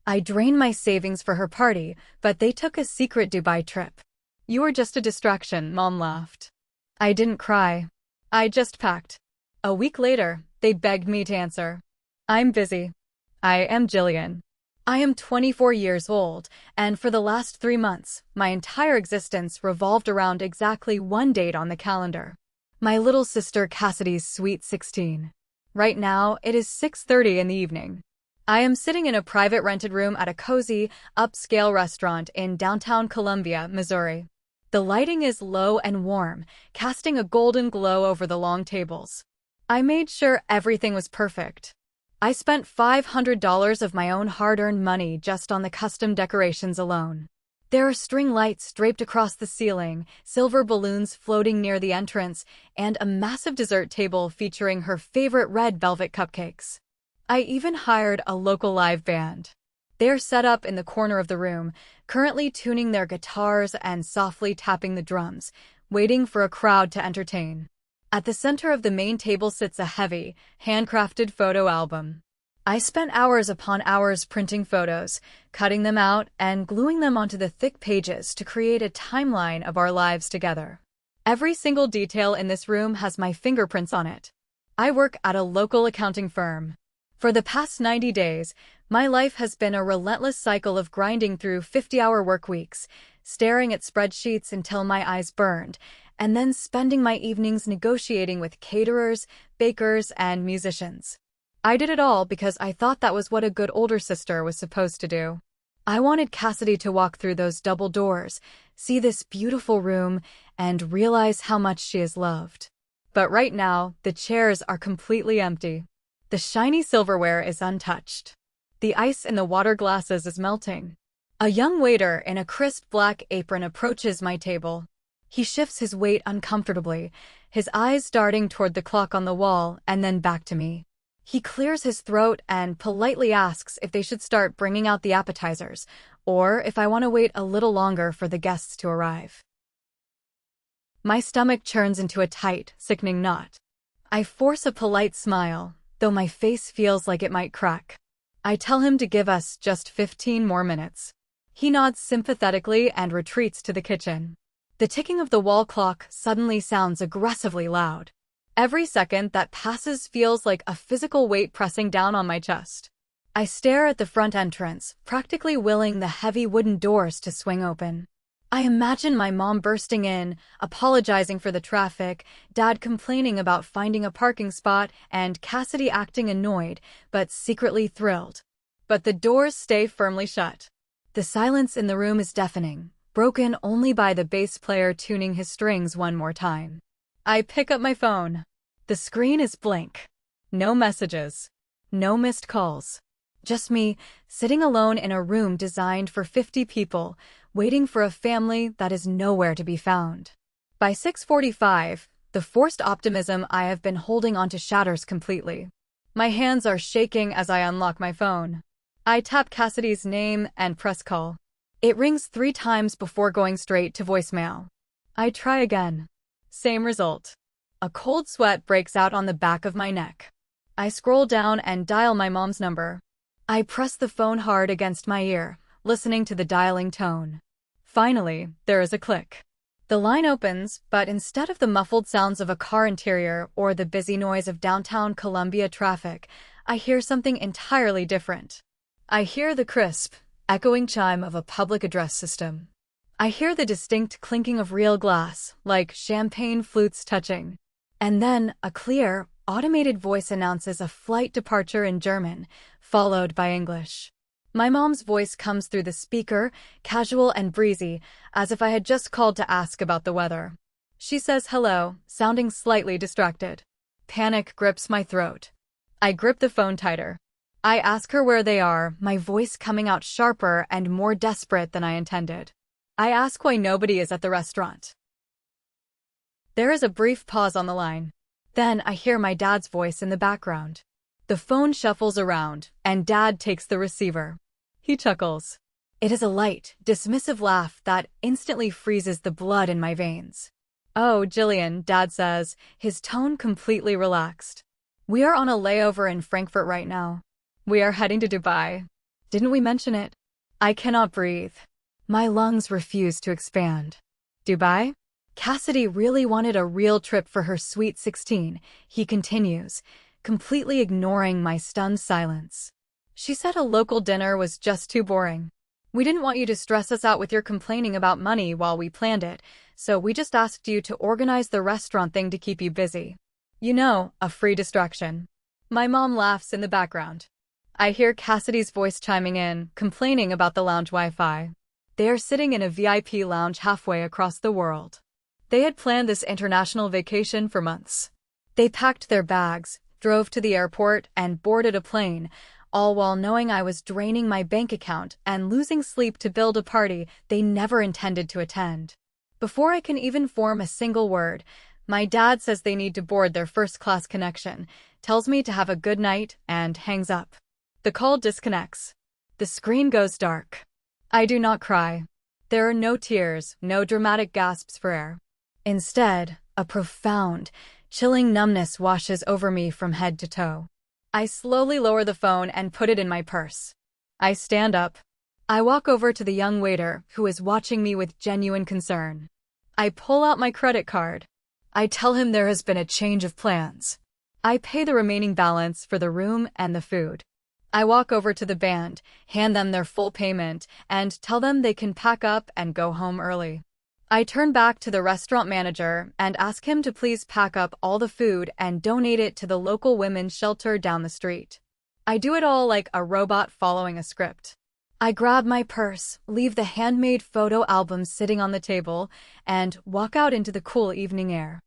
I drained my savings for her party, but they took a secret Dubai trip. You were just a distraction, Mom laughed. I didn't cry. I just packed. A week later, they begged me to answer. I'm busy. I am Jillian. I am 24 years old, and for the last 3 months, my entire existence revolved around exactly one date on the calendar. My little sister Cassidy's sweet 16. Right now, it is 6:30 in the evening. I am sitting in a private rented room at a cozy, upscale restaurant in downtown Columbia, Missouri. The lighting is low and warm, casting a golden glow over the long tables. I made sure everything was perfect. I spent $500 of my own hard-earned money just on the custom decorations alone. There are string lights draped across the ceiling, silver balloons floating near the entrance, and a massive dessert table featuring her favorite red velvet cupcakes. I even hired a local live band. They're set up in the corner of the room, currently tuning their guitars and softly tapping the drums, waiting for a crowd to entertain. At the center of the main table sits a heavy, handcrafted photo album. I spent hours upon hours printing photos, cutting them out, and gluing them onto the thick pages to create a timeline of our lives together. Every single detail in this room has my fingerprints on it. I work at a local accounting firm. For the past 90 days, my life has been a relentless cycle of grinding through 50-hour work weeks, staring at spreadsheets until my eyes burned, and then spending my evenings negotiating with caterers, bakers, and musicians. I did it all because I thought that was what a good older sister was supposed to do. I wanted Cassidy to walk through those double doors, see this beautiful room, and realize how much she is loved. But right now, the chairs are completely empty. The shiny silverware is untouched. The ice in the water glasses is melting. A young waiter in a crisp black apron approaches my table. He shifts his weight uncomfortably, his eyes darting toward the clock on the wall and then back to me. He clears his throat and politely asks if they should start bringing out the appetizers, or if I want to wait a little longer for the guests to arrive. My stomach churns into a tight, sickening knot. I force a polite smile, though my face feels like it might crack. I tell him to give us just 15 more minutes. He nods sympathetically and retreats to the kitchen. The ticking of the wall clock suddenly sounds aggressively loud. Every second that passes feels like a physical weight pressing down on my chest. I stare at the front entrance, practically willing the heavy wooden doors to swing open. I imagine my mom bursting in, apologizing for the traffic, Dad complaining about finding a parking spot, and Cassidy acting annoyed, but secretly thrilled. But the doors stay firmly shut. The silence in the room is deafening, broken only by the bass player tuning his strings one more time. I pick up my phone. The screen is blank. No messages. No missed calls. Just me, sitting alone in a room designed for 50 people, waiting for a family that is nowhere to be found. By 6:45, the forced optimism I have been holding onto shatters completely. My hands are shaking as I unlock my phone. I tap Cassidy's name and press call. It rings 3 times before going straight to voicemail. I try again. Same result. A cold sweat breaks out on the back of my neck. I scroll down and dial my mom's number. I press the phone hard against my ear, listening to the dialing tone. Finally, there is a click. The line opens, but instead of the muffled sounds of a car interior or the busy noise of downtown Columbia traffic, I hear something entirely different. I hear the crisp, echoing chime of a public address system. I hear the distinct clinking of real glass, like champagne flutes touching. And then a clear, automated voice announces a flight departure in German, followed by English. My mom's voice comes through the speaker, casual and breezy, as if I had just called to ask about the weather. She says hello, sounding slightly distracted. Panic grips my throat. I grip the phone tighter. I ask her where they are, my voice coming out sharper and more desperate than I intended. I ask why nobody is at the restaurant. There is a brief pause on the line. Then I hear my dad's voice in the background. The phone shuffles around, and Dad takes the receiver. He chuckles. It is a light, dismissive laugh that instantly freezes the blood in my veins. "Oh, Jillian," Dad says, his tone completely relaxed. "We are on a layover in Frankfurt right now. We are heading to Dubai." Didn't we mention it? I cannot breathe. My lungs refuse to expand. Dubai? Cassidy really wanted a real trip for her sweet 16, he continues, completely ignoring my stunned silence. She said a local dinner was just too boring. We didn't want you to stress us out with your complaining about money while we planned it, so we just asked you to organize the restaurant thing to keep you busy. You know, a free distraction. My mom laughs in the background. I hear Cassidy's voice chiming in, complaining about the lounge Wi-Fi. They are sitting in a VIP lounge halfway across the world. They had planned this international vacation for months. They packed their bags, drove to the airport, and boarded a plane, all while knowing I was draining my bank account and losing sleep to build a party they never intended to attend. Before I can even form a single word, my dad says they need to board their first-class connection, tells me to have a good night, and hangs up. The call disconnects. The screen goes dark. I do not cry. There are no tears, no dramatic gasps for air. Instead, a profound, chilling numbness washes over me from head to toe. I slowly lower the phone and put it in my purse. I stand up. I walk over to the young waiter, who is watching me with genuine concern. I pull out my credit card. I tell him there has been a change of plans. I pay the remaining balance for the room and the food. I walk over to the band, hand them their full payment, and tell them they can pack up and go home early. I turn back to the restaurant manager and ask him to please pack up all the food and donate it to the local women's shelter down the street. I do it all like a robot following a script. I grab my purse, leave the handmade photo album sitting on the table, and walk out into the cool evening air.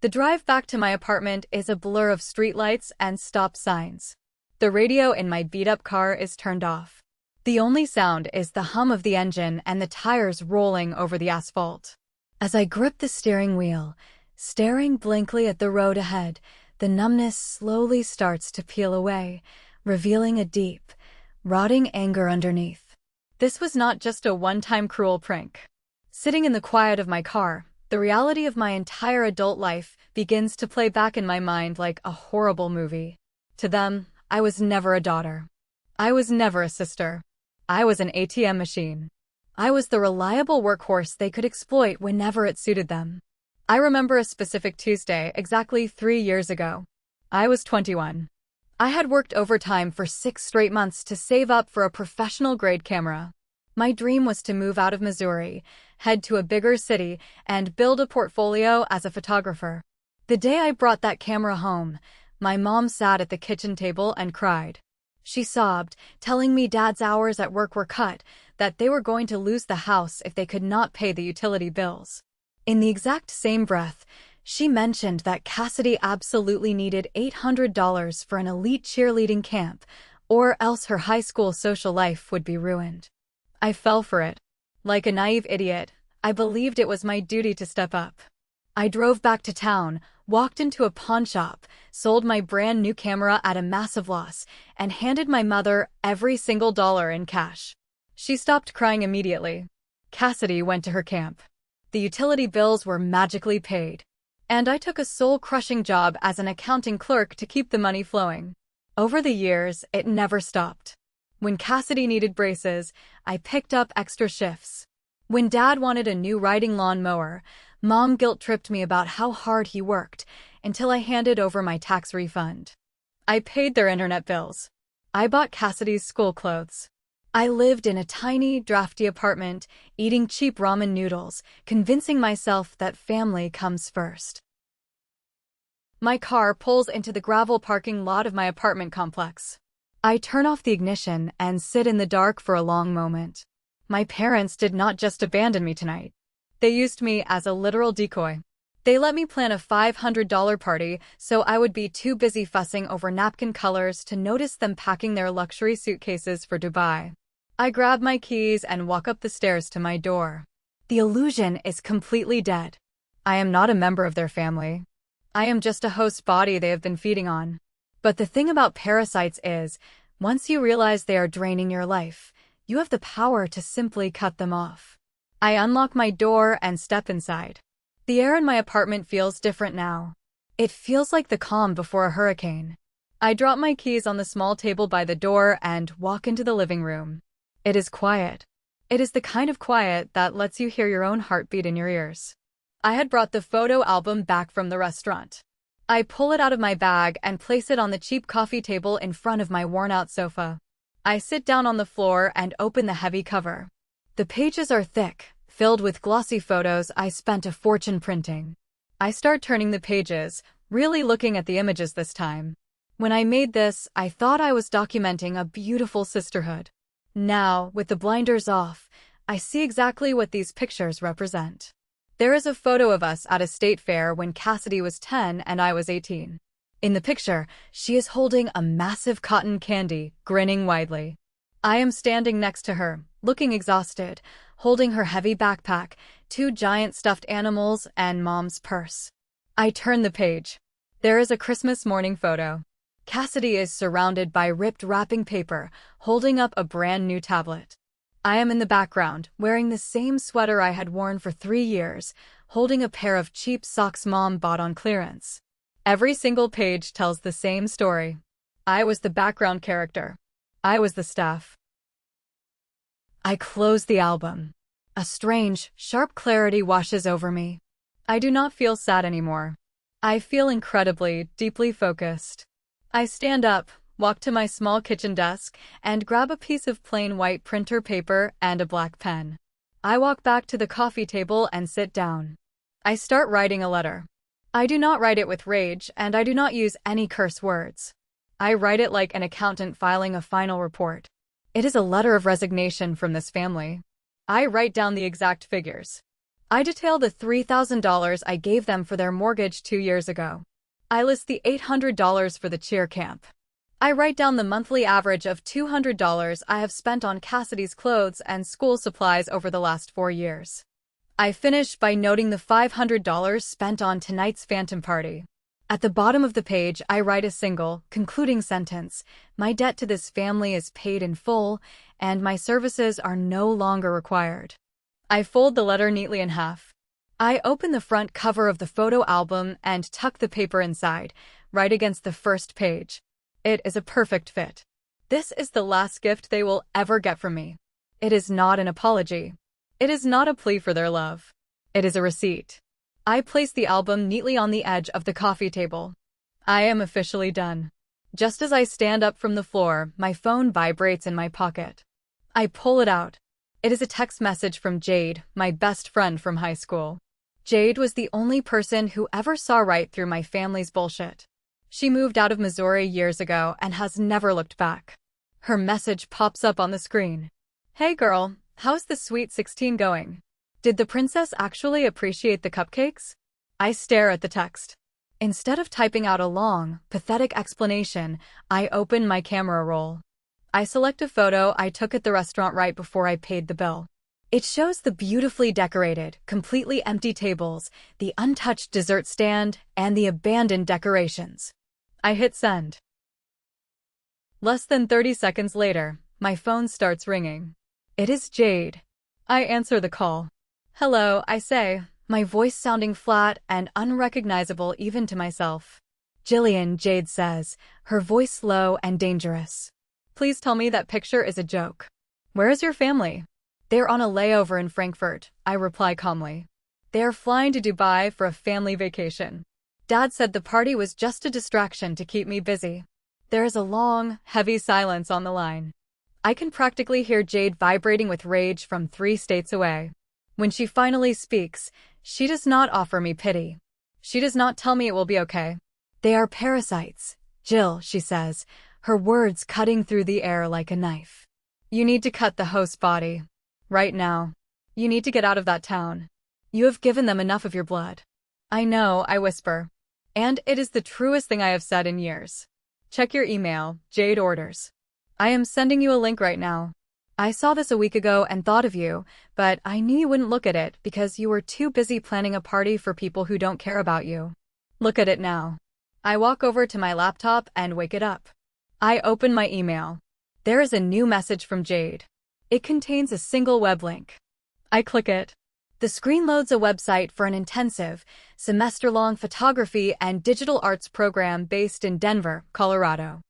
The drive back to my apartment is a blur of streetlights and stop signs. The radio in my beat-up car is turned off. The only sound is the hum of the engine and the tires rolling over the asphalt. As I grip the steering wheel, staring blankly at the road ahead, the numbness slowly starts to peel away, revealing a deep, rotting anger underneath. This was not just a one-time cruel prank. Sitting in the quiet of my car, the reality of my entire adult life begins to play back in my mind like a horrible movie. To them, I was never a daughter. I was never a sister. I was an ATM machine. I was the reliable workhorse they could exploit whenever it suited them. I remember a specific Tuesday exactly 3 years ago. I was 21. I had worked overtime for 6 straight months to save up for a professional-grade camera. My dream was to move out of Missouri, head to a bigger city, and build a portfolio as a photographer. The day I brought that camera home, my mom sat at the kitchen table and cried. She sobbed, telling me Dad's hours at work were cut, that they were going to lose the house if they could not pay the utility bills. In the exact same breath, she mentioned that Cassidy absolutely needed $800 for an elite cheerleading camp, or else her high school social life would be ruined. I fell for it. Like a naive idiot, I believed it was my duty to step up. I drove back to town, walked into a pawn shop, sold my brand new camera at a massive loss, and handed my mother every single dollar in cash. She stopped crying immediately. Cassidy went to her camp. The utility bills were magically paid. And I took a soul-crushing job as an accounting clerk to keep the money flowing. Over the years, it never stopped. When Cassidy needed braces, I picked up extra shifts. When Dad wanted a new riding lawn mower, Mom guilt-tripped me about how hard he worked until I handed over my tax refund. I paid their internet bills. I bought Cassidy's school clothes. I lived in a tiny, drafty apartment, eating cheap ramen noodles, convincing myself that family comes first. My car pulls into the gravel parking lot of my apartment complex. I turn off the ignition and sit in the dark for a long moment. My parents did not just abandon me tonight. They used me as a literal decoy. They let me plan a $500 party so I would be too busy fussing over napkin colors to notice them packing their luxury suitcases for Dubai. I grab my keys and walk up the stairs to my door. The illusion is completely dead. I am not a member of their family. I am just a host body they have been feeding on. But the thing about parasites is, once you realize they are draining your life, you have the power to simply cut them off. I unlock my door and step inside. The air in my apartment feels different now. It feels like the calm before a hurricane. I drop my keys on the small table by the door and walk into the living room. It is quiet. It is the kind of quiet that lets you hear your own heartbeat in your ears. I had brought the photo album back from the restaurant. I pull it out of my bag and place it on the cheap coffee table in front of my worn-out sofa. I sit down on the floor and open the heavy cover. The pages are thick, filled with glossy photos I spent a fortune printing. I start turning the pages, really looking at the images this time. When I made this, I thought I was documenting a beautiful sisterhood. Now, with the blinders off, I see exactly what these pictures represent. There is a photo of us at a state fair when Cassidy was 10 and I was 18. In the picture, she is holding a massive cotton candy, grinning widely. I am standing next to her, looking exhausted, holding her heavy backpack, 2 giant stuffed animals, and Mom's purse. I turn the page. There is a Christmas morning photo. Cassidy is surrounded by ripped wrapping paper, holding up a brand new tablet. I am in the background, wearing the same sweater I had worn for 3 years, holding a pair of cheap socks Mom bought on clearance. Every single page tells the same story. I was the background character. I was the staff. I close the album. A strange, sharp clarity washes over me. I do not feel sad anymore. I feel incredibly, deeply focused. I stand up, walk to my small kitchen desk, and grab a piece of plain white printer paper and a black pen. I walk back to the coffee table and sit down. I start writing a letter. I do not write it with rage, and I do not use any curse words. I write it like an accountant filing a final report. It is a letter of resignation from this family. I write down the exact figures. I detail the $3,000 I gave them for their mortgage 2 years ago. I list the $800 for the cheer camp. I write down the monthly average of $200 I have spent on Cassidy's clothes and school supplies over the last 4 years. I finish by noting the $500 spent on tonight's phantom party. At the bottom of the page, I write a single, concluding sentence: my debt to this family is paid in full, and my services are no longer required. I fold the letter neatly in half. I open the front cover of the photo album and tuck the paper inside, right against the first page. It is a perfect fit. This is the last gift they will ever get from me. It is not an apology. It is not a plea for their love. It is a receipt. I place the album neatly on the edge of the coffee table. I am officially done. Just as I stand up from the floor, my phone vibrates in my pocket. I pull it out. It is a text message from Jade, my best friend from high school. Jade was the only person who ever saw right through my family's bullshit. She moved out of Missouri years ago and has never looked back. Her message pops up on the screen. Hey girl, how's the Sweet 16 going? Did the princess actually appreciate the cupcakes? I stare at the text. Instead of typing out a long, pathetic explanation, I open my camera roll. I select a photo I took at the restaurant right before I paid the bill. It shows the beautifully decorated, completely empty tables, the untouched dessert stand, and the abandoned decorations. I hit send. Less than 30 seconds later, my phone starts ringing. It is Jade. I answer the call. Hello, I say, my voice sounding flat and unrecognizable even to myself. Jillian, Jade says, her voice low and dangerous. Please tell me that picture is a joke. Where is your family? They're on a layover in Frankfurt, I reply calmly. They are flying to Dubai for a family vacation. Dad said the party was just a distraction to keep me busy. There is a long, heavy silence on the line. I can practically hear Jade vibrating with rage from 3 states away. When she finally speaks, she does not offer me pity. She does not tell me it will be okay. They are parasites, Jill, she says, her words cutting through the air like a knife. You need to cut the host body. Right now. You need to get out of that town. You have given them enough of your blood. I know, I whisper. And it is the truest thing I have said in years. Check your email, Jade orders. I am sending you a link right now. I saw this a week ago and thought of you, but I knew you wouldn't look at it because you were too busy planning a party for people who don't care about you. Look at it now. I walk over to my laptop and wake it up. I open my email. There is a new message from Jade. It contains a single web link. I click it. The screen loads a website for an intensive, semester-long photography and digital arts program based in Denver, Colorado.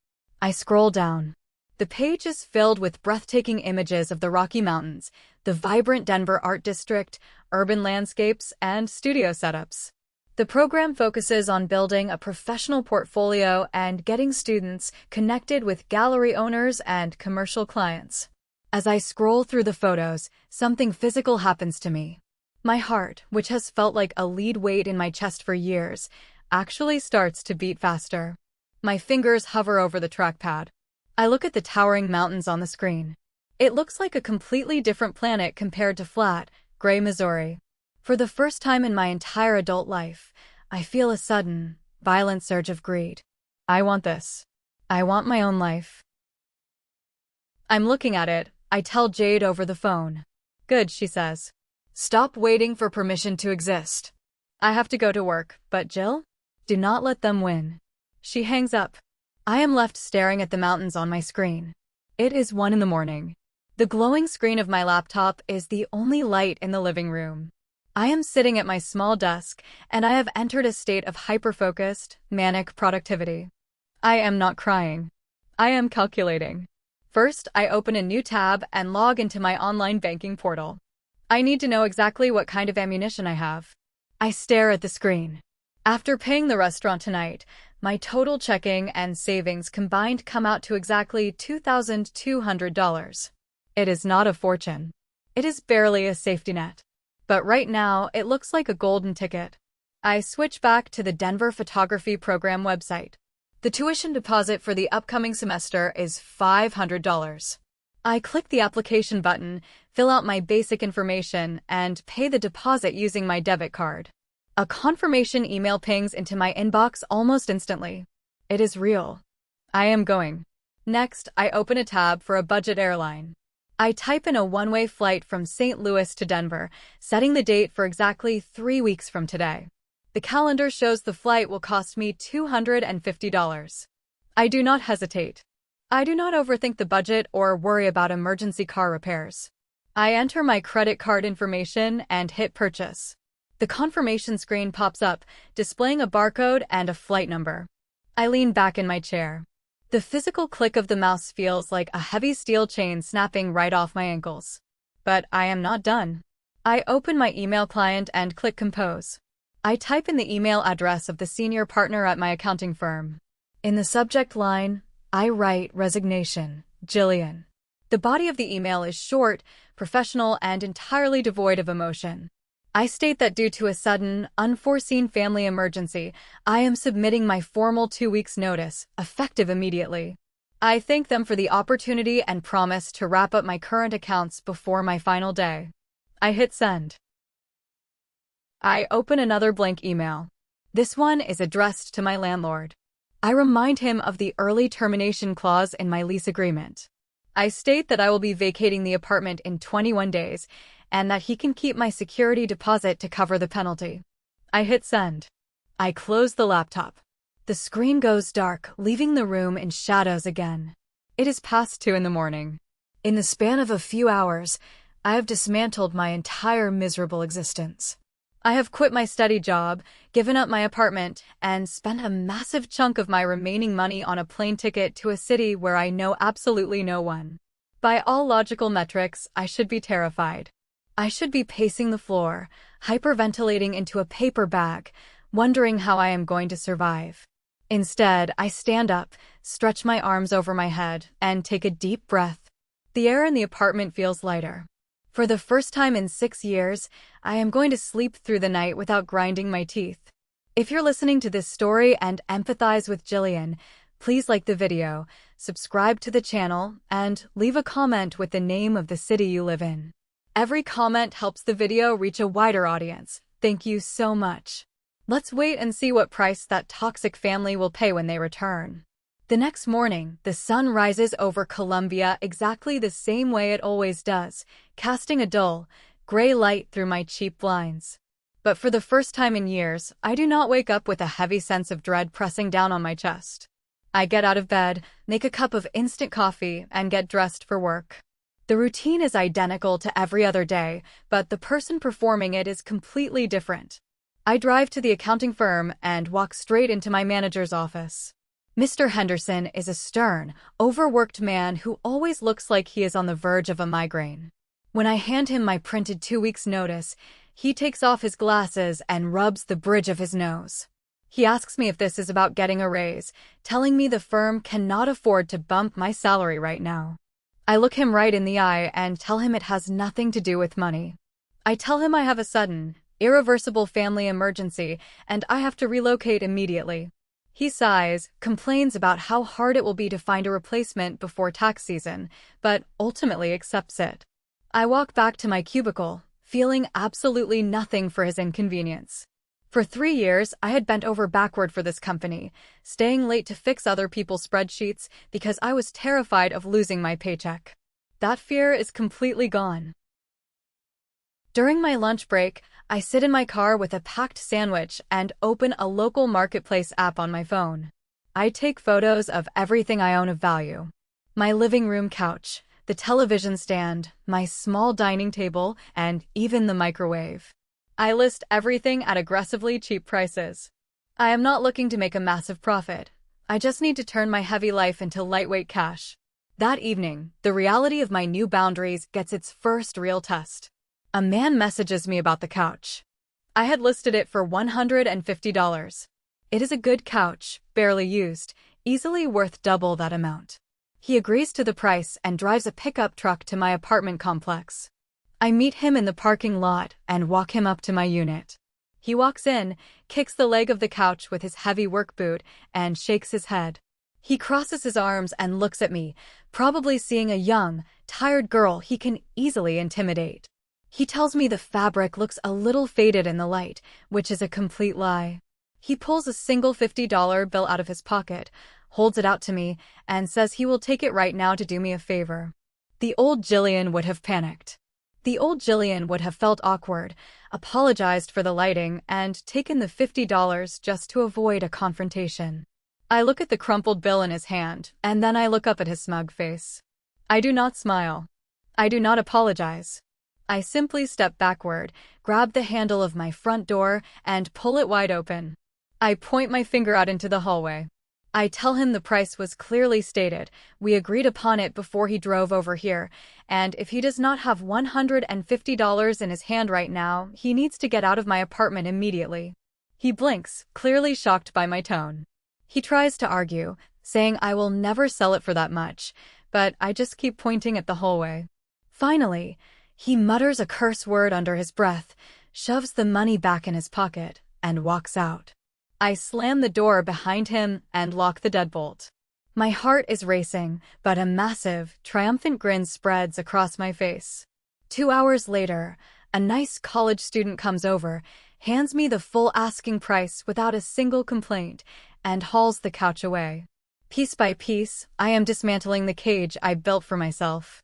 I scroll down. The page is filled with breathtaking images of the Rocky Mountains, the vibrant Denver Art District, urban landscapes, and studio setups. The program focuses on building a professional portfolio and getting students connected with gallery owners and commercial clients. As I scroll through the photos, something physical happens to me. My heart, which has felt like a lead weight in my chest for years, actually starts to beat faster. My fingers hover over the trackpad. I look at the towering mountains on the screen. It looks like a completely different planet compared to flat, gray Missouri. For the first time in my entire adult life, I feel a sudden, violent surge of greed. I want this. I want my own life. I'm looking at it. I tell Jade over the phone. Good, she says. Stop waiting for permission to exist. I have to go to work, but Jill? Do not let them win. She hangs up. I am left staring at the mountains on my screen. It is 1 a.m. The glowing screen of my laptop is the only light in the living room. I am sitting at my small desk, and I have entered a state of hyper-focused, manic productivity. I am not crying. I am calculating. First, I open a new tab and log into my online banking portal. I need to know exactly what kind of ammunition I have. I stare at the screen. After paying the restaurant tonight, my total checking and savings combined come out to exactly $2,200. It is not a fortune. It is barely a safety net. But right now, it looks like a golden ticket. I switch back to the Denver Photography Program website. The tuition deposit for the upcoming semester is $500. I click the application button, fill out my basic information, and pay the deposit using my debit card. A confirmation email pings into my inbox almost instantly. It is real. I am going. Next, I open a tab for a budget airline. I type in a one-way flight from St. Louis to Denver, setting the date for exactly 3 weeks from today. The calendar shows the flight will cost me $250. I do not hesitate. I do not overthink the budget or worry about emergency car repairs. I enter my credit card information and hit purchase. The confirmation screen pops up, displaying a barcode and a flight number. I lean back in my chair. The physical click of the mouse feels like a heavy steel chain snapping right off my ankles. But I am not done. I open my email client and click compose. I type in the email address of the senior partner at my accounting firm. In the subject line, I write resignation, Jillian. The body of the email is short, professional, and entirely devoid of emotion. I state that due to a sudden, unforeseen family emergency, I am submitting my formal 2 weeks' notice, effective immediately. I thank them for the opportunity and promise to wrap up my current accounts before my final day. I hit send. I open another blank email. This one is addressed to my landlord. I remind him of the early termination clause in my lease agreement. I state that I will be vacating the apartment in 21 days, and that he can keep my security deposit to cover the penalty. I hit send. I close the laptop. The screen goes dark, leaving the room in shadows again. It is past 2 a.m. In the span of a few hours, I have dismantled my entire miserable existence. I have quit my steady job, given up my apartment, and spent a massive chunk of my remaining money on a plane ticket to a city where I know absolutely no one. By all logical metrics, I should be terrified. I should be pacing the floor, hyperventilating into a paper bag, wondering how I am going to survive. Instead, I stand up, stretch my arms over my head, and take a deep breath. The air in the apartment feels lighter. For the first time in 6 years, I am going to sleep through the night without grinding my teeth. If you're listening to this story and empathize with Jillian, please like the video, subscribe to the channel, and leave a comment with the name of the city you live in. Every comment helps the video reach a wider audience. Thank you so much. Let's wait and see what price that toxic family will pay when they return. The next morning, the sun rises over Columbia exactly the same way it always does, casting a dull, gray light through my cheap blinds. But for the first time in years, I do not wake up with a heavy sense of dread pressing down on my chest. I get out of bed, make a cup of instant coffee, and get dressed for work. The routine is identical to every other day, but the person performing it is completely different. I drive to the accounting firm and walk straight into my manager's office. Mr. Henderson is a stern, overworked man who always looks like he is on the verge of a migraine. When I hand him my printed 2 weeks' notice, he takes off his glasses and rubs the bridge of his nose. He asks me if this is about getting a raise, telling me the firm cannot afford to bump my salary right now. I look him right in the eye and tell him it has nothing to do with money. I tell him I have a sudden, irreversible family emergency and I have to relocate immediately. He sighs, complains about how hard it will be to find a replacement before tax season, but ultimately accepts it. I walk back to my cubicle, feeling absolutely nothing for his inconvenience. For 3 years, I had bent over backward for this company, staying late to fix other people's spreadsheets because I was terrified of losing my paycheck. That fear is completely gone. During my lunch break, I sit in my car with a packed sandwich and open a local marketplace app on my phone. I take photos of everything I own of value. My living room couch, the television stand, my small dining table, and even the microwave. I list everything at aggressively cheap prices. I am not looking to make a massive profit. I just need to turn my heavy life into lightweight cash. That evening, the reality of my new boundaries gets its first real test. A man messages me about the couch. I had listed it for $150. It is a good couch, barely used, easily worth double that amount. He agrees to the price and drives a pickup truck to my apartment complex. I meet him in the parking lot and walk him up to my unit. He walks in, kicks the leg of the couch with his heavy work boot, and shakes his head. He crosses his arms and looks at me, probably seeing a young, tired girl he can easily intimidate. He tells me the fabric looks a little faded in the light, which is a complete lie. He pulls a single $50 bill out of his pocket, holds it out to me, and says he will take it right now to do me a favor. The old Jillian would have panicked. The old Jillian would have felt awkward, apologized for the lighting, and taken the $50 just to avoid a confrontation. I look at the crumpled bill in his hand, and then I look up at his smug face. I do not smile. I do not apologize. I simply step backward, grab the handle of my front door, and pull it wide open. I point my finger out into the hallway. I tell him the price was clearly stated, we agreed upon it before he drove over here, and if he does not have $150 in his hand right now, he needs to get out of my apartment immediately. He blinks, clearly shocked by my tone. He tries to argue, saying I will never sell it for that much, but I just keep pointing at the hallway. Finally, he mutters a curse word under his breath, shoves the money back in his pocket, and walks out. I slam the door behind him and lock the deadbolt. My heart is racing, but a massive, triumphant grin spreads across my face. 2 hours later, a nice college student comes over, hands me the full asking price without a single complaint, and hauls the couch away. Piece by piece, I am dismantling the cage I built for myself.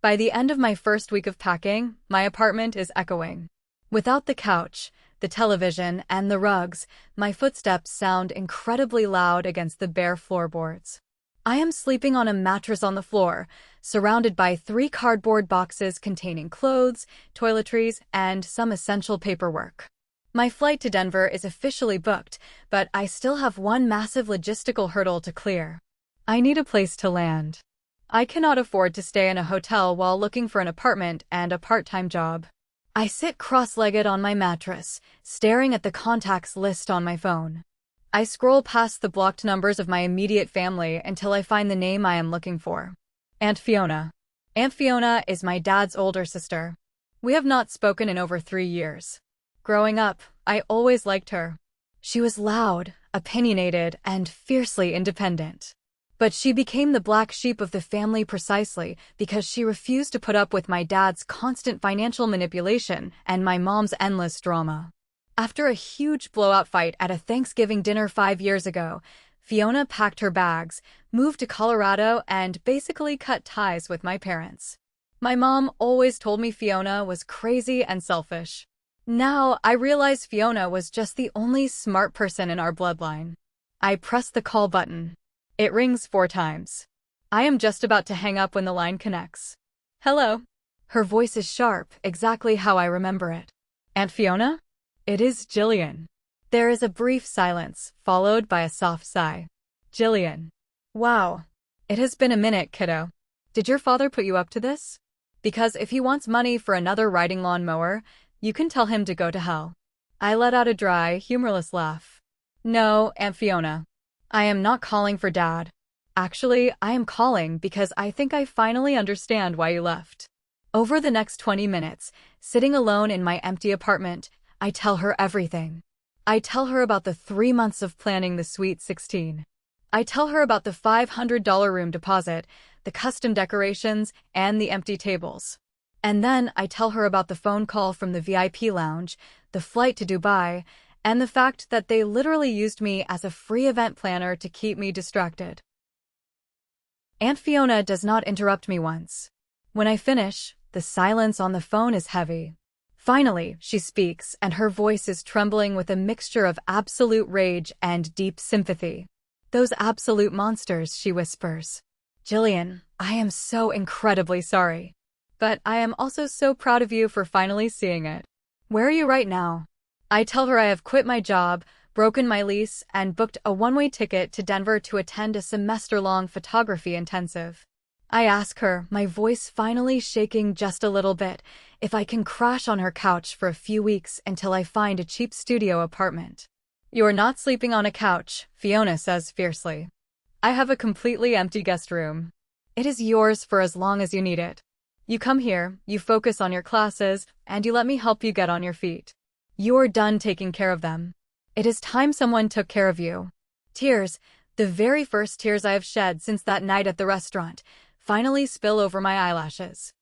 By the end of my first week of packing, my apartment is echoing. Without the couch, the television, and the rugs, my footsteps sound incredibly loud against the bare floorboards. I am sleeping on a mattress on the floor, surrounded by 3 cardboard boxes containing clothes, toiletries, and some essential paperwork. My flight to Denver is officially booked, but I still have one massive logistical hurdle to clear. I need a place to land. I cannot afford to stay in a hotel while looking for an apartment and a part-time job. I sit cross-legged on my mattress, staring at the contacts list on my phone. I scroll past the blocked numbers of my immediate family until I find the name I am looking for. Aunt Fiona. Aunt Fiona is my dad's older sister. We have not spoken in over 3 years. Growing up, I always liked her. She was loud, opinionated, and fiercely independent. But she became the black sheep of the family precisely because she refused to put up with my dad's constant financial manipulation and my mom's endless drama. After a huge blowout fight at a Thanksgiving dinner 5 years ago, Fiona packed her bags, moved to Colorado, and basically cut ties with my parents. My mom always told me Fiona was crazy and selfish. Now, I realize Fiona was just the only smart person in our bloodline. I press the call button. It rings 4 times. I am just about to hang up when the line connects. Hello. Her voice is sharp, exactly how I remember it. Aunt Fiona? It is Jillian. There is a brief silence, followed by a soft sigh. Jillian. Wow. It has been a minute, kiddo. Did your father put you up to this? Because if he wants money for another riding lawn mower, you can tell him to go to hell. I let out a dry, humorless laugh. No, Aunt Fiona. I am not calling for Dad. Actually, I am calling because I think I finally understand why you left. Over the next 20 minutes, sitting alone in my empty apartment, I tell her everything. I tell her about the 3 months of planning the Sweet 16. I tell her about the $500 room deposit, the custom decorations, and the empty tables. And then I tell her about the phone call from the VIP lounge, the flight to Dubai, and the fact that they literally used me as a free event planner to keep me distracted. Aunt Fiona does not interrupt me once. When I finish, the silence on the phone is heavy. Finally, she speaks, and her voice is trembling with a mixture of absolute rage and deep sympathy. Those absolute monsters, she whispers. Jillian, I am so incredibly sorry. But I am also so proud of you for finally seeing it. Where are you right now? I tell her I have quit my job, broken my lease, and booked a one-way ticket to Denver to attend a semester-long photography intensive. I ask her, my voice finally shaking just a little bit, if I can crash on her couch for a few weeks until I find a cheap studio apartment. You're not sleeping on a couch, Fiona says fiercely. I have a completely empty guest room. It is yours for as long as you need it. You come here, you focus on your classes, and you let me help you get on your feet. You're done taking care of them. It is time someone took care of you. Tears, the very first tears I have shed since that night at the restaurant, finally spill over my eyelashes.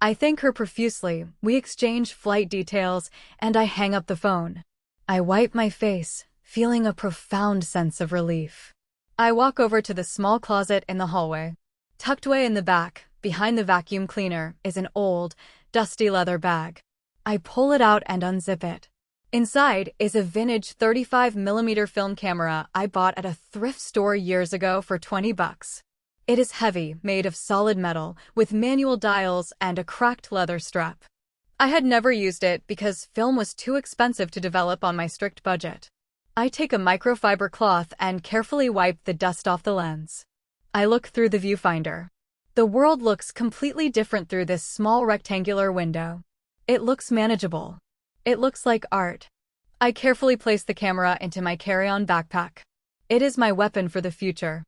I thank her profusely, we exchange flight details, and I hang up the phone. I wipe my face, feeling a profound sense of relief. I walk over to the small closet in the hallway. Tucked away in the back, behind the vacuum cleaner, is an old, dusty leather bag. I pull it out and unzip it. Inside is a vintage 35mm film camera I bought at a thrift store years ago for $20. It is heavy, made of solid metal, with manual dials and a cracked leather strap. I had never used it because film was too expensive to develop on my strict budget. I take a microfiber cloth and carefully wipe the dust off the lens. I look through the viewfinder. The world looks completely different through this small rectangular window. It looks manageable. It looks like art. I carefully place the camera into my carry-on backpack. It is my weapon for the future.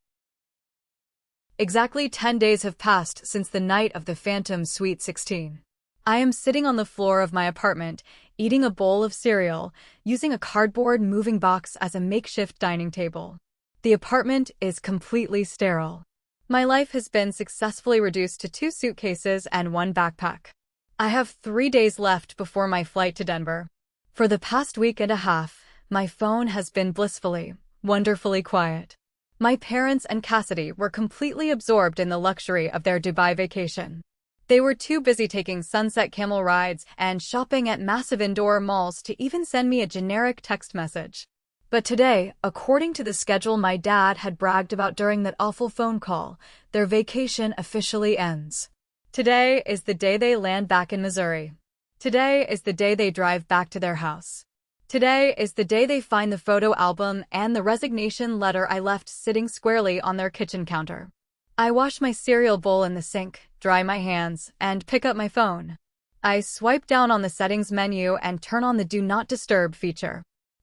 Exactly 10 days have passed since the night of the Phantom Sweet 16. I am sitting on the floor of my apartment, eating a bowl of cereal, using a cardboard moving box as a makeshift dining table. The apartment is completely sterile. My life has been successfully reduced to 2 suitcases and 1 backpack. I have 3 days left before my flight to Denver. For the past week and a half, my phone has been blissfully, wonderfully quiet. My parents and Cassidy were completely absorbed in the luxury of their Dubai vacation. They were too busy taking sunset camel rides and shopping at massive indoor malls to even send me a generic text message. But today, according to the schedule my dad had bragged about during that awful phone call, their vacation officially ends. Today is the day they land back in Missouri. Today is the day they drive back to their house. Today is the day they find the photo album and the resignation letter I left sitting squarely on their kitchen counter. I wash my cereal bowl in the sink, dry my hands, and pick up my phone. I swipe down on the settings menu and turn on the Do Not Disturb feature.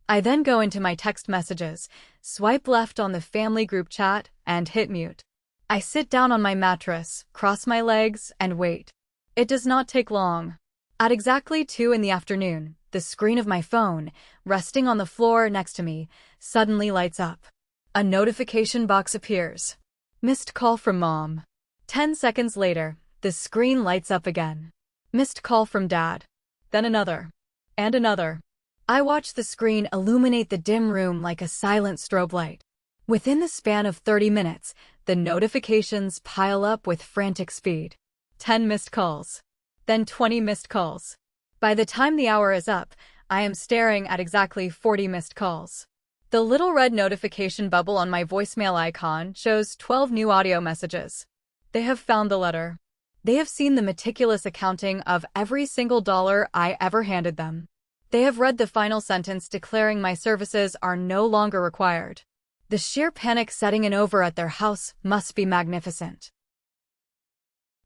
I then go into my text messages, swipe left on the family group chat, and hit mute. I sit down on my mattress, cross my legs, and wait. It does not take long. At exactly 2 in the afternoon, the screen of my phone, resting on the floor next to me, suddenly lights up. A notification box appears. Missed call from Mom. 10 seconds later, the screen lights up again. Missed call from Dad. Then another. And another. I watch the screen illuminate the dim room like a silent strobe light. Within the span of 30 minutes, the notifications pile up with frantic speed. 10 missed calls. Then 20 missed calls. By the time the hour is up, I am staring at exactly 40 missed calls. The little red notification bubble on my voicemail icon shows 12 new audio messages. They have found the letter. They have seen the meticulous accounting of every single dollar I ever handed them. They have read the final sentence declaring my services are no longer required. The sheer panic setting in over at their house must be magnificent.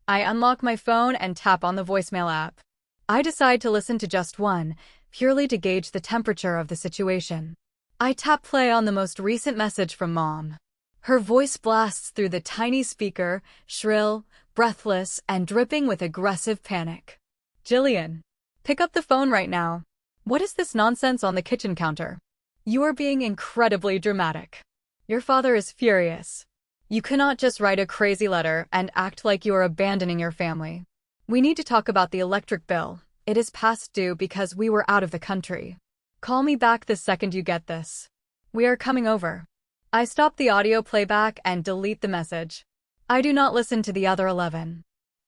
I unlock my phone and tap on the voicemail app. I decide to listen to just one, purely to gauge the temperature of the situation. I tap play on the most recent message from Mom. Her voice blasts through the tiny speaker, shrill, breathless, and dripping with aggressive panic. Jillian, pick up the phone right now. What is this nonsense on the kitchen counter? You are being incredibly dramatic. Your father is furious. You cannot just write a crazy letter and act like you are abandoning your family. We need to talk about the electric bill. It is past due because we were out of the country. Call me back the second you get this. We are coming over. I stop the audio playback and delete the message. I do not listen to the other 11.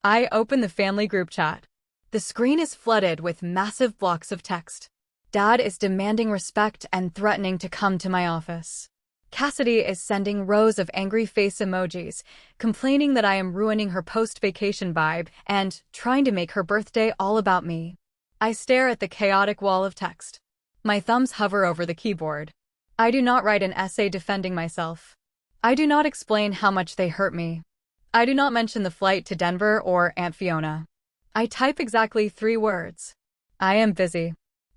I open the family group chat. The screen is flooded with massive blocks of text. Dad is demanding respect and threatening to come to my office. Cassidy is sending rows of angry face emojis, complaining that I am ruining her post-vacation vibe and trying to make her birthday all about me. I stare at the chaotic wall of text. My thumbs hover over the keyboard. I do not write an essay defending myself. I do not explain how much they hurt me. I do not mention the flight to Denver or Aunt Fiona. I type exactly 3 words. I am busy.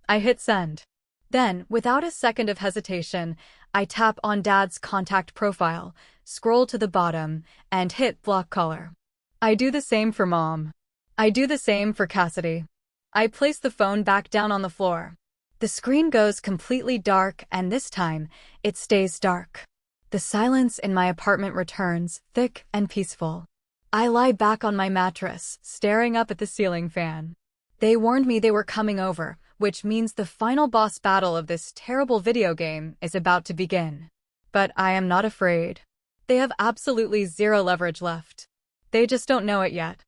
I hit send. Then, without a second of hesitation, I tap on Dad's contact profile, scroll to the bottom, and hit block caller. I do the same for Mom. I do the same for Cassidy. I place the phone back down on the floor. The screen goes completely dark, and this time, it stays dark. The silence in my apartment returns, thick and peaceful. I lie back on my mattress, staring up at the ceiling fan. They warned me they were coming over, which means the final boss battle of this terrible video game is about to begin. But I am not afraid. They have absolutely zero leverage left. They just don't know it yet.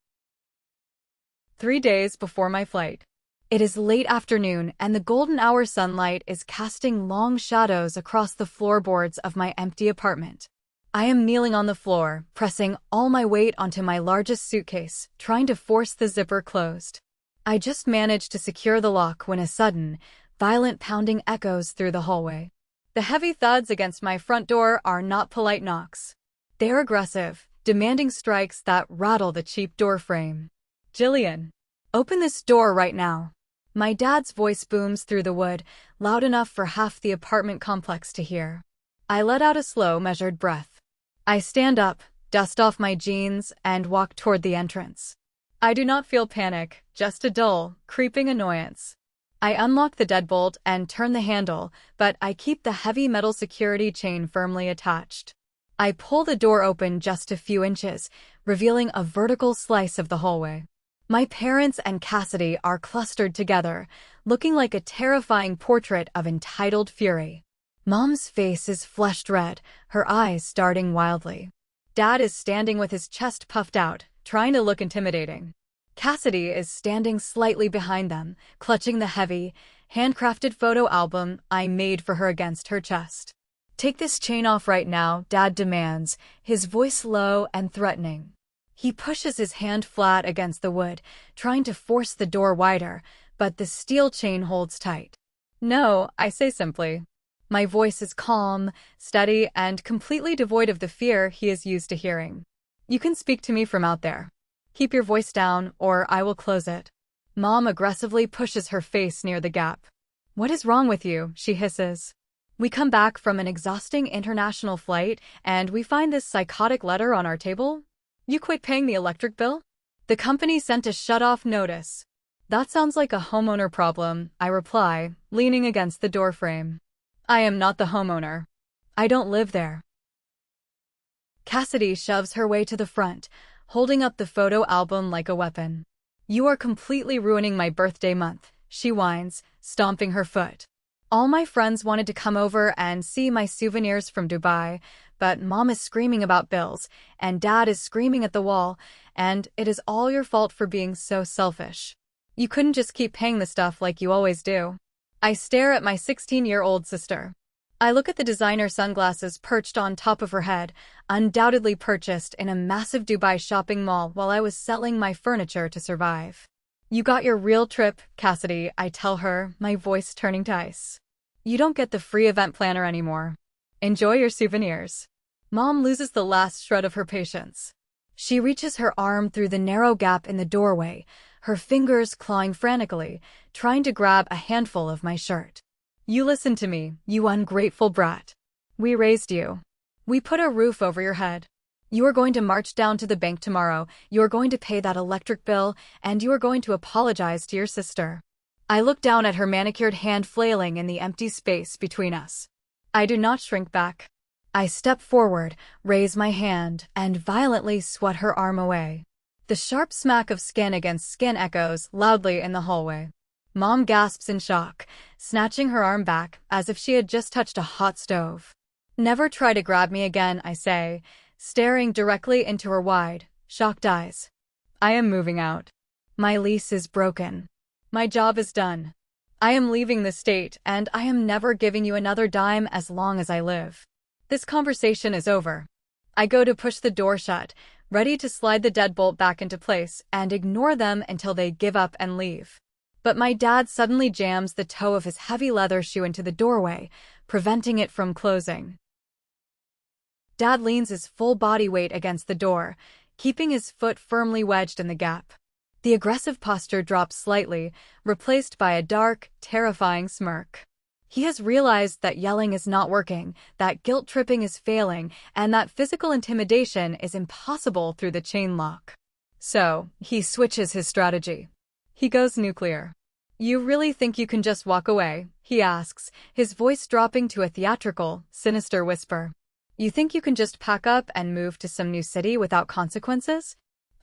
3 days before my flight. It is late afternoon and the golden hour sunlight is casting long shadows across the floorboards of my empty apartment. I am kneeling on the floor, pressing all my weight onto my largest suitcase, trying to force the zipper closed. I just managed to secure the lock when a sudden, violent pounding echoes through the hallway. The heavy thuds against my front door are not polite knocks. They're aggressive, demanding strikes that rattle the cheap door frame. Jillian, open this door right now. My dad's voice booms through the wood, loud enough for half the apartment complex to hear. I let out a slow, measured breath. I stand up, dust off my jeans, and walk toward the entrance. I do not feel panic, just a dull, creeping annoyance. I unlock the deadbolt and turn the handle, but I keep the heavy metal security chain firmly attached. I pull the door open just a few inches, revealing a vertical slice of the hallway. My parents and Cassidy are clustered together, looking like a terrifying portrait of entitled fury. Mom's face is flushed red, her eyes starting wildly. Dad is standing with his chest puffed out, trying to look intimidating. Cassidy is standing slightly behind them, clutching the heavy, handcrafted photo album I made for her against her chest. Take this chain off right now, Dad demands, his voice low and threatening. He pushes his hand flat against the wood, trying to force the door wider, but the steel chain holds tight. No, I say simply. My voice is calm, steady, and completely devoid of the fear he is used to hearing. You can speak to me from out there. Keep your voice down, or I will close it. Mom aggressively pushes her face near the gap. What is wrong with you? She hisses. We come back from an exhausting international flight, and we find this psychotic letter on our table. You quit paying the electric bill? The company sent a shut-off notice. That sounds like a homeowner problem, I reply, leaning against the doorframe. I am not the homeowner. I don't live there. Cassidy shoves her way to the front, holding up the photo album like a weapon. You are completely ruining my birthday month, she whines, stomping her foot. All my friends wanted to come over and see my souvenirs from Dubai, but Mom is screaming about bills, and Dad is screaming at the wall, and it is all your fault for being so selfish. You couldn't just keep paying the stuff like you always do. I stare at my 16-year-old sister. I look at the designer sunglasses perched on top of her head, undoubtedly purchased in a massive Dubai shopping mall while I was selling my furniture to survive. You got your real trip, Cassidy, I tell her, my voice turning to ice. You don't get the free event planner anymore. Enjoy your souvenirs. Mom loses the last shred of her patience. She reaches her arm through the narrow gap in the doorway, her fingers clawing frantically, trying to grab a handful of my shirt. You listen to me, you ungrateful brat. We raised you. We put a roof over your head. You are going to march down to the bank tomorrow, you are going to pay that electric bill, and you are going to apologize to your sister. I look down at her manicured hand flailing in the empty space between us. I do not shrink back. I step forward, raise my hand, and violently swat her arm away. The sharp smack of skin against skin echoes loudly in the hallway. Mom gasps in shock, snatching her arm back as if she had just touched a hot stove. Never try to grab me again, I say, staring directly into her wide, shocked eyes. I am moving out. My lease is broken. My job is done. I am leaving the state, and I am never giving you another dime as long as I live. This conversation is over. I go to push the door shut, ready to slide the deadbolt back into place and ignore them until they give up and leave. But my dad suddenly jams the toe of his heavy leather shoe into the doorway, preventing it from closing. Dad leans his full body weight against the door, keeping his foot firmly wedged in the gap. The aggressive posture drops slightly, replaced by a dark, terrifying smirk. He has realized that yelling is not working, that guilt-tripping is failing, and that physical intimidation is impossible through the chain lock. So, he switches his strategy. He goes nuclear. You really think you can just walk away? He asks, his voice dropping to a theatrical, sinister whisper. You think you can just pack up and move to some new city without consequences?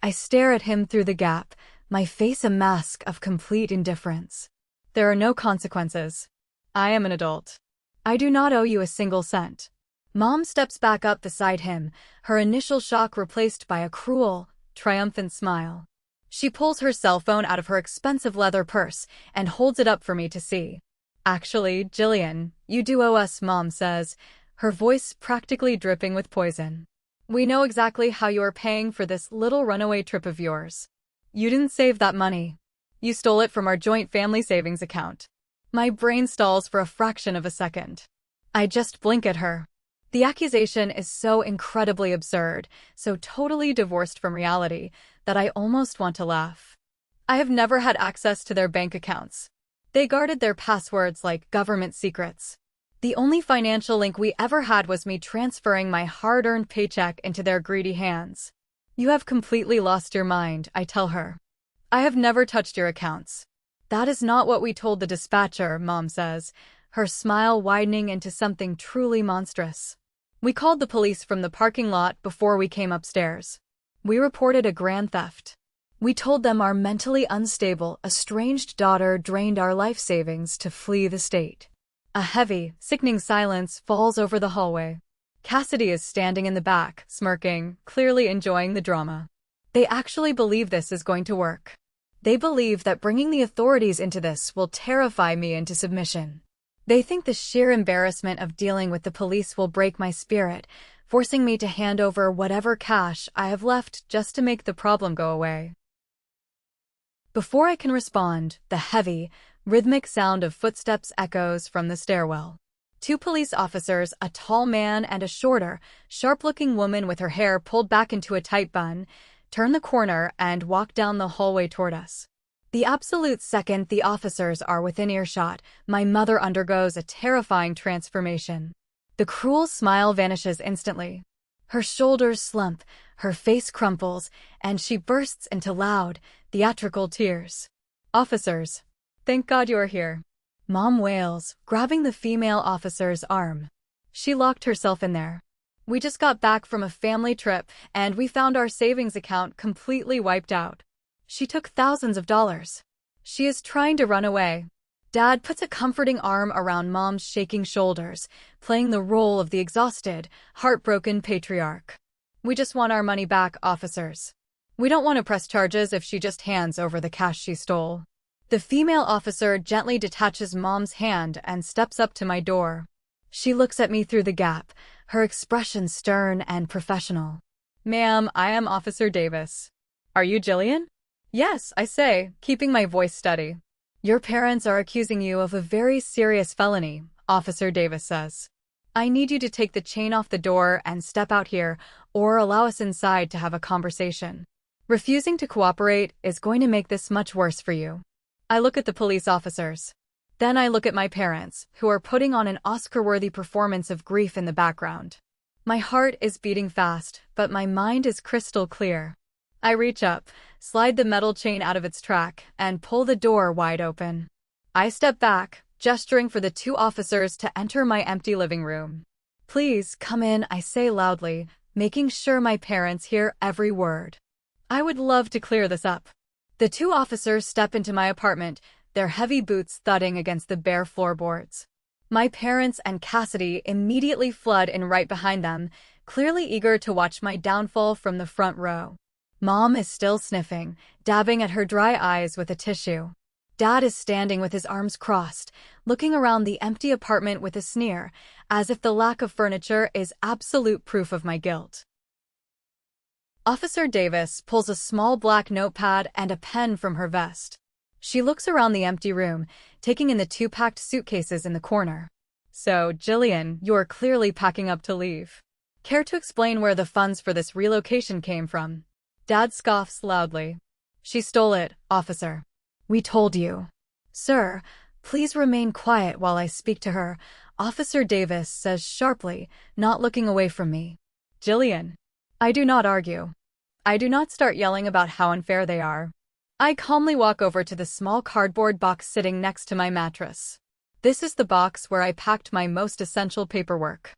I stare at him through the gap, my face a mask of complete indifference. There are no consequences. I am an adult. I do not owe you a single cent. Mom steps back up beside him, her initial shock replaced by a cruel, triumphant smile. She pulls her cell phone out of her expensive leather purse and holds it up for me to see. Actually, Jillian, you do owe us, Mom says, her voice practically dripping with poison. We know exactly how you are paying for this little runaway trip of yours. You didn't save that money. You stole it from our joint family savings account. My brain stalls for a fraction of a second. I just blink at her. The accusation is so incredibly absurd, so totally divorced from reality, that I almost want to laugh. I have never had access to their bank accounts. They guarded their passwords like government secrets. The only financial link we ever had was me transferring my hard-earned paycheck into their greedy hands. You have completely lost your mind, I tell her. I have never touched your accounts. That is not what we told the dispatcher, Mom says, her smile widening into something truly monstrous. We called the police from the parking lot before we came upstairs. We reported a grand theft. We told them our mentally unstable, estranged daughter drained our life savings to flee the state. A heavy, sickening silence falls over the hallway. Cassidy is standing in the back, smirking, clearly enjoying the drama. They actually believe this is going to work. They believe that bringing the authorities into this will terrify me into submission. They think the sheer embarrassment of dealing with the police will break my spirit, forcing me to hand over whatever cash I have left just to make the problem go away. Before I can respond, the heavy, rhythmic sound of footsteps echoes from the stairwell. Two police officers, a tall man and a shorter, sharp-looking woman with her hair pulled back into a tight bun, turn the corner and walk down the hallway toward us. The absolute second the officers are within earshot, my mother undergoes a terrifying transformation. The cruel smile vanishes instantly. Her shoulders slump, her face crumples, and she bursts into loud, theatrical tears. Officers, thank God you are here. Mom wails, grabbing the female officer's arm. She locked herself in there. We just got back from a family trip, and we found our savings account completely wiped out. She took thousands of dollars. She is trying to run away. Dad puts a comforting arm around Mom's shaking shoulders, playing the role of the exhausted, heartbroken patriarch. We just want our money back, officers. We don't want to press charges if she just hands over the cash she stole. The female officer gently detaches Mom's hand and steps up to my door. She looks at me through the gap, her expression stern and professional. Ma'am, I am Officer Davis. Are you Jillian? Yes, I say, keeping my voice steady. Your parents are accusing you of a very serious felony, Officer Davis says. I need you to take the chain off the door and step out here, or allow us inside to have a conversation. Refusing to cooperate is going to make this much worse for you. I look at the police officers. Then I look at my parents, who are putting on an Oscar-worthy performance of grief in the background. My heart is beating fast, but my mind is crystal clear. I reach up, slide the metal chain out of its track, and pull the door wide open. I step back, gesturing for the two officers to enter my empty living room. Please, come in, I say loudly, making sure my parents hear every word. I would love to clear this up. The two officers step into my apartment, their heavy boots thudding against the bare floorboards. My parents and Cassidy immediately flood in right behind them, clearly eager to watch my downfall from the front row. Mom is still sniffing, dabbing at her dry eyes with a tissue. Dad is standing with his arms crossed, looking around the empty apartment with a sneer, as if the lack of furniture is absolute proof of my guilt. Officer Davis pulls a small black notepad and a pen from her vest. She looks around the empty room, taking in the two packed suitcases in the corner. So, Jillian, you're clearly packing up to leave. Care to explain where the funds for this relocation came from? Dad scoffs loudly. She stole it, officer. We told you. Sir, please remain quiet while I speak to her, Officer Davis says sharply, not looking away from me. Jillian. I do not argue. I do not start yelling about how unfair they are. I calmly walk over to the small cardboard box sitting next to my mattress. This is the box where I packed my most essential paperwork.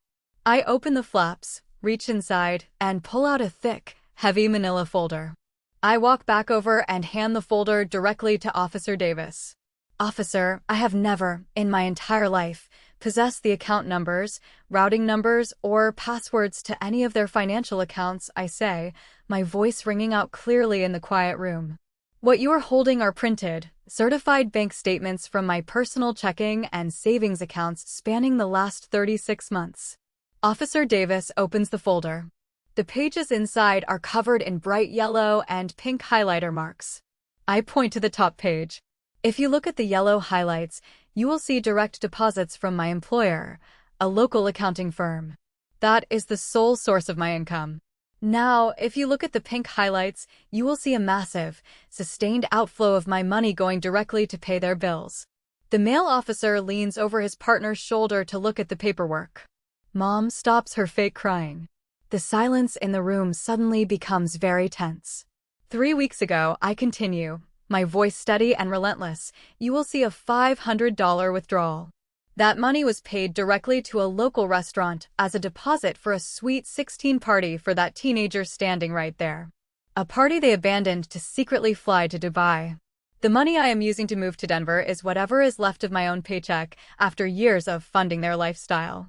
I open the flaps, reach inside, and pull out a thick, heavy manila folder. I walk back over and hand the folder directly to Officer Davis. Officer, I have never, in my entire life, possessed the account numbers, routing numbers, or passwords to any of their financial accounts, I say, my voice ringing out clearly in the quiet room. What you are holding are printed, certified bank statements from my personal checking and savings accounts spanning the last 36 months. Officer Davis opens the folder. The pages inside are covered in bright yellow and pink highlighter marks. I point to the top page. If you look at the yellow highlights, you will see direct deposits from my employer, a local accounting firm. That is the sole source of my income. Now, if you look at the pink highlights, you will see a massive, sustained outflow of my money going directly to pay their bills. The male officer leans over his partner's shoulder to look at the paperwork. Mom stops her fake crying. The silence in the room suddenly becomes very tense. 3 weeks ago, I continue, my voice steady and relentless, you will see a $500 withdrawal. That money was paid directly to a local restaurant as a deposit for a sweet 16 party for that teenager standing right there. A party they abandoned to secretly fly to Dubai. The money I am using to move to Denver is whatever is left of my own paycheck after years of funding their lifestyle.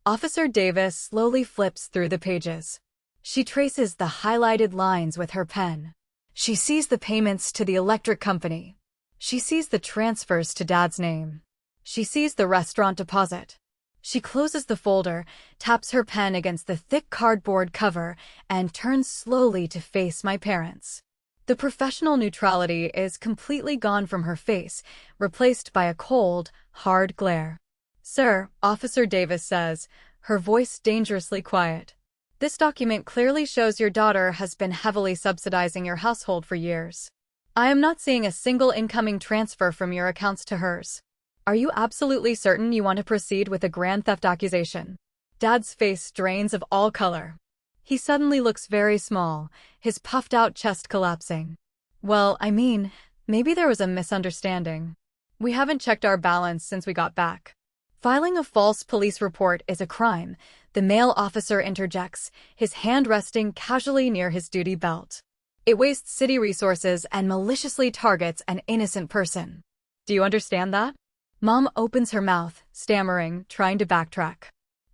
Officer Davis slowly flips through the pages. She traces the highlighted lines with her pen. She sees the payments to the electric company. She sees the transfers to Dad's name. She sees the restaurant deposit. She closes the folder, taps her pen against the thick cardboard cover, and turns slowly to face my parents. The professional neutrality is completely gone from her face, replaced by a cold, hard glare. Sir, Officer Davis says, her voice dangerously quiet. This document clearly shows your daughter has been heavily subsidizing your household for years. I am not seeing a single incoming transfer from your accounts to hers. Are you absolutely certain you want to proceed with a grand theft accusation? Dad's face drains of all color. He suddenly looks very small, his puffed-out chest collapsing. Well, I mean, maybe there was a misunderstanding. We haven't checked our balance since we got back. Filing a false police report is a crime, the male officer interjects, his hand resting casually near his duty belt. It wastes city resources and maliciously targets an innocent person. Do you understand that? Mom opens her mouth, stammering, trying to backtrack.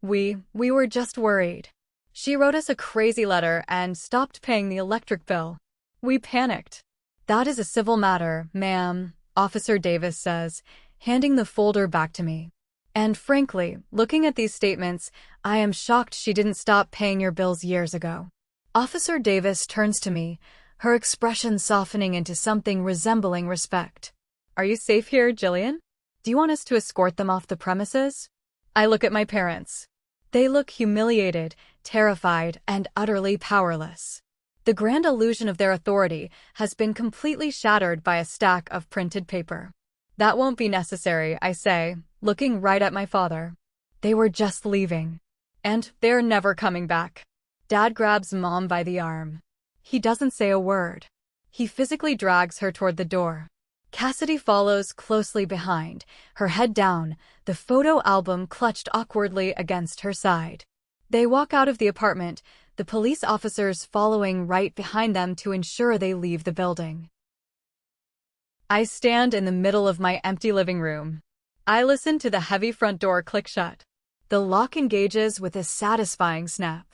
We were just worried. She wrote us a crazy letter and stopped paying the electric bill. We panicked. That is a civil matter, ma'am, Officer Davis says, handing the folder back to me. And frankly, looking at these statements, I am shocked she didn't stop paying your bills years ago. Officer Davis turns to me, her expression softening into something resembling respect. Are you safe here, Jillian? Do you want us to escort them off the premises? I look at my parents. They look humiliated, terrified, and utterly powerless. The grand illusion of their authority has been completely shattered by a stack of printed paper. That won't be necessary, I say, looking right at my father. They were just leaving. And they're never coming back. Dad grabs Mom by the arm. He doesn't say a word. He physically drags her toward the door. Cassidy follows closely behind, her head down, the photo album clutched awkwardly against her side. They walk out of the apartment, the police officers following right behind them to ensure they leave the building. I stand in the middle of my empty living room. I listen to the heavy front door click shut. The lock engages with a satisfying snap.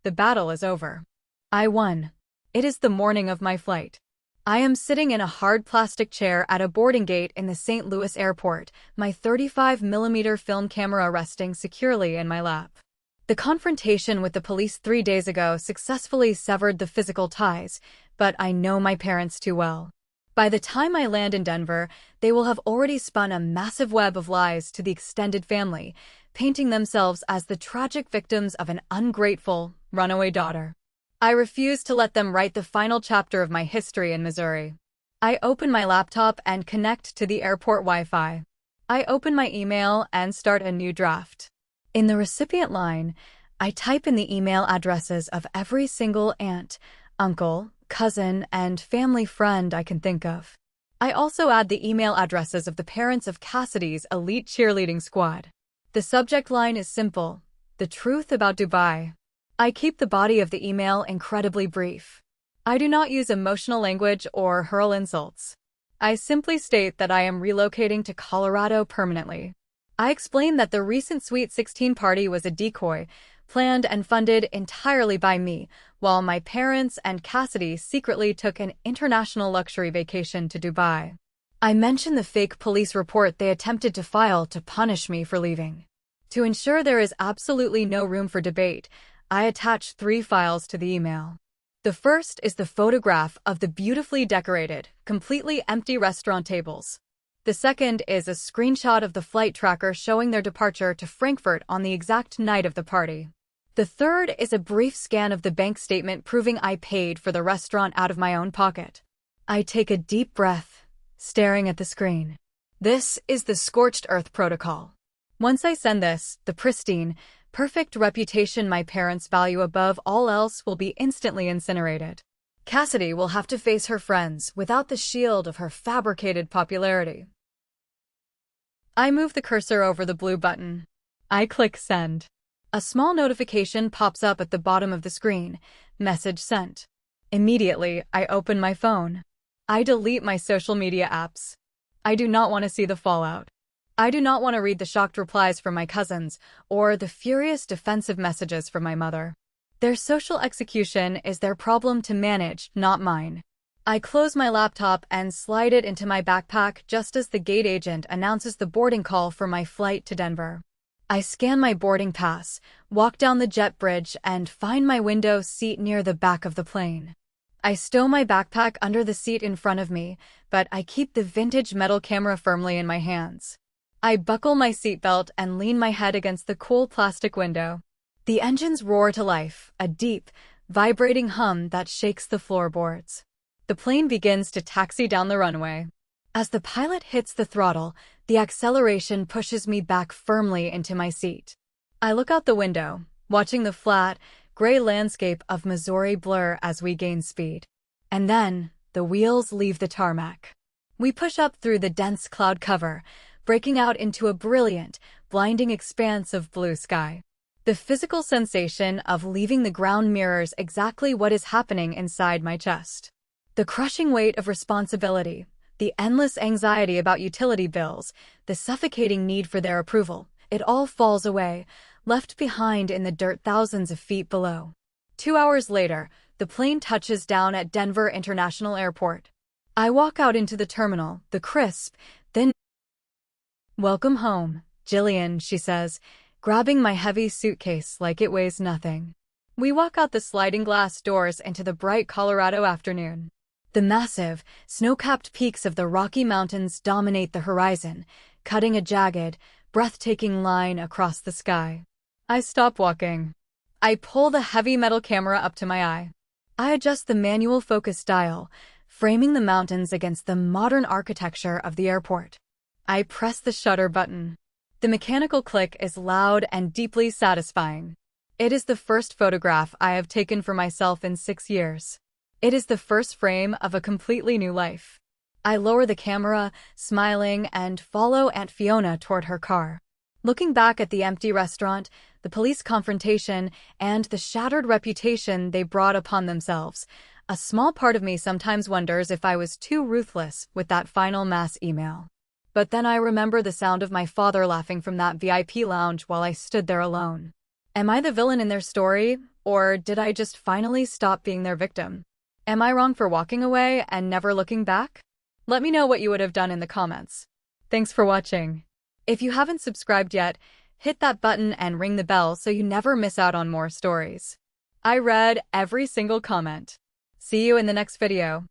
The battle is over. I won. It is the morning of my flight. I am sitting in a hard plastic chair at a boarding gate in the St. Louis airport, my 35mm film camera resting securely in my lap. The confrontation with the police 3 days ago successfully severed the physical ties, but I know my parents too well. By the time I land in Denver, they will have already spun a massive web of lies to the extended family, painting themselves as the tragic victims of an ungrateful, runaway daughter. I refuse to let them write the final chapter of my history in Missouri. I open my laptop and connect to the airport Wi-Fi. I open my email and start a new draft. In the recipient line, I type in the email addresses of every single aunt, uncle, cousin, and family friend I can think of. I also add the email addresses of the parents of Cassidy's elite cheerleading squad. The subject line is simple: the truth about Dubai. I keep the body of the email incredibly brief. I do not use emotional language or hurl insults. I simply state that I am relocating to Colorado permanently. I explain that the recent Sweet 16 party was a decoy, planned and funded entirely by me, while my parents and Cassidy secretly took an international luxury vacation to Dubai. I mention the fake police report they attempted to file to punish me for leaving. To ensure there is absolutely no room for debate, I attach 3 files to the email. The first is the photograph of the beautifully decorated, completely empty restaurant tables. The second is a screenshot of the flight tracker showing their departure to Frankfurt on the exact night of the party. The third is a brief scan of the bank statement proving I paid for the restaurant out of my own pocket. I take a deep breath, staring at the screen. This is the scorched earth protocol. Once I send this, the pristine, perfect reputation my parents value above all else will be instantly incinerated. Cassidy will have to face her friends without the shield of her fabricated popularity. I move the cursor over the blue button. I click send. A small notification pops up at the bottom of the screen. Message sent. Immediately, I open my phone. I delete my social media apps. I do not want to see the fallout. I do not want to read the shocked replies from my cousins or the furious defensive messages from my mother. Their social execution is their problem to manage, not mine. I close my laptop and slide it into my backpack just as the gate agent announces the boarding call for my flight to Denver. I scan my boarding pass, walk down the jet bridge, and find my window seat near the back of the plane. I stow my backpack under the seat in front of me, but I keep the vintage metal camera firmly in my hands. I buckle my seatbelt and lean my head against the cool plastic window. The engines roar to life, a deep, vibrating hum that shakes the floorboards. The plane begins to taxi down the runway. As the pilot hits the throttle, the acceleration pushes me back firmly into my seat. I look out the window, watching the flat, gray landscape of Missouri blur as we gain speed. And then, the wheels leave the tarmac. We push up through the dense cloud cover, breaking out into a brilliant, blinding expanse of blue sky. The physical sensation of leaving the ground mirrors exactly what is happening inside my chest. The crushing weight of responsibility, the endless anxiety about utility bills, the suffocating need for their approval, it all falls away, left behind in the dirt thousands of feet below. 2 hours later, the plane touches down at Denver International Airport. I walk out into the terminal, the crisp, thin "Welcome home," Jillian, she says, grabbing my heavy suitcase like it weighs nothing. We walk out the sliding glass doors into the bright Colorado afternoon. The massive, snow-capped peaks of the Rocky Mountains dominate the horizon, cutting a jagged, breathtaking line across the sky. I stop walking. I pull the heavy metal camera up to my eye. I adjust the manual focus dial, framing the mountains against the modern architecture of the airport. I press the shutter button. The mechanical click is loud and deeply satisfying. It is the first photograph I have taken for myself in 6 years. It is the first frame of a completely new life. I lower the camera, smiling, and follow Aunt Fiona toward her car. Looking back at the empty restaurant, the police confrontation, and the shattered reputation they brought upon themselves, a small part of me sometimes wonders if I was too ruthless with that final mass email. But then I remember the sound of my father laughing from that VIP lounge while I stood there alone. Am I the villain in their story, or did I just finally stop being their victim? Am I wrong for walking away and never looking back? Let me know what you would have done in the comments. Thanks for watching. If you haven't subscribed yet, hit that button and ring the bell so you never miss out on more stories. I read every single comment. See you in the next video.